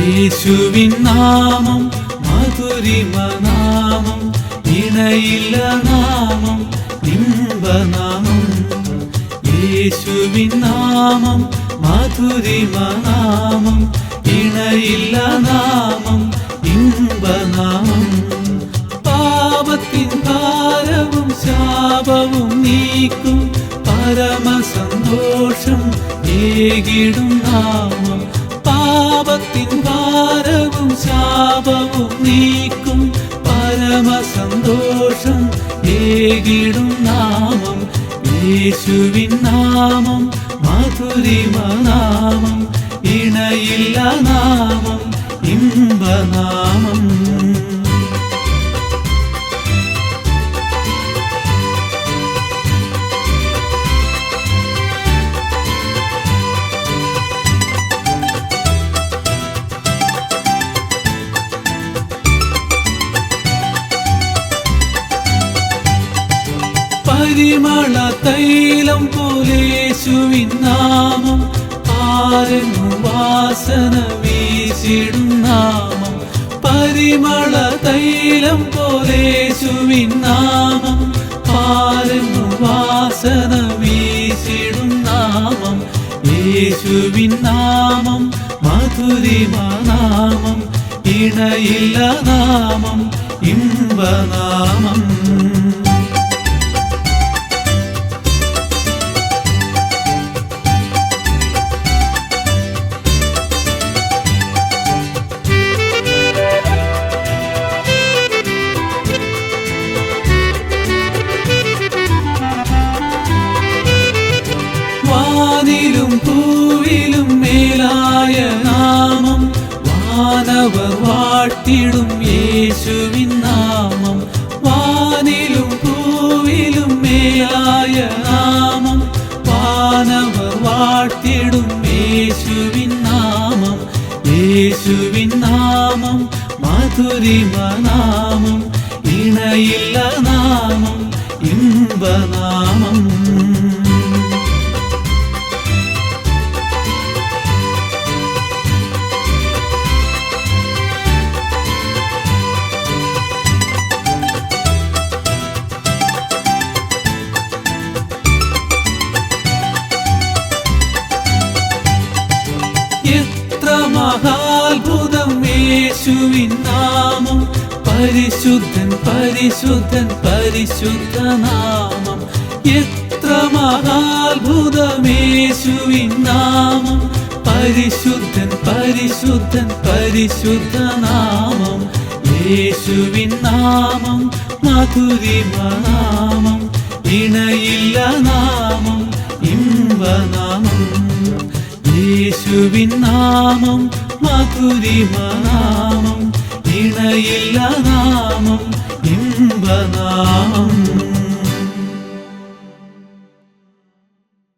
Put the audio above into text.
യേശുവിൻ നാമം മധുരിമ നാമം, ഇണയില്ല നാമം, ഇമ്പനാമം. യേശുവിൻ നാമം മധുരിമ നാമം, ഇണയില്ല നാമം, ഇമ്പനാമം. പാപത്തിൻ ഭാരവും ശാപവും നീക്കും, പരമസന്തോഷം ഏകിടും നാമം. പാപത്തിൻ ഭാരവും ശാപവും നീക്കും, പരമസന്തോഷം ഏകിടും നാമം. യേശുവിൻ നാമം മധുരിമ നാമം, ഇണയില്ല നാമം, ഇമ്പനാമം. പരിമള തൈലം പോലെ യേശുവിൻ നാമം, ആരെന്നു വാസന വീശിടും നാമം. പരിമള തൈലം പോലെ യേശുവിൻ നാമം, ആരെന്നു വാസന വീശിടും നാമം. യേശുവിൻ നാമം മധുരിമ നാമം, ഇണയില്ല നാമം, ഇമ്പനാമം. വാനിലും പൂവിലും മേലായ നാമം, വാനവർ വാഴ്ത്തിടും യേശുവിൻ നാമം. വാനിലും പൂവിലും മേലായ നാമം, വാനവർ വാഴ്ത്തിടും യേശുവിൻ നാമം. യേശുവിൻ നാമം മധുരിമ നാമം, ഇണയില്ല നാമം, ഇമ്പനാമം. എത്ര മഹാത്ഭുതം യേശുവിൻ നാമം, പരിശുദ്ധൻ പരിശുദ്ധൻ പരിശുദ്ധ നാമം. എത്ര മഹാത്ഭുതം യേശുവിൻ നാമം, പരിശുദ്ധൻ പരിശുദ്ധൻ പരിശുദ്ധ നാമം. യേശുവിൻ നാമം മധുരിമ നാമം, ഇണയില്ല നാമം, ഇമ്പനാമം. യേശുവിൻ നാമം മധുരിമ നാമം, ഇണയില്ല നാമം, ഇമ്പനാമം.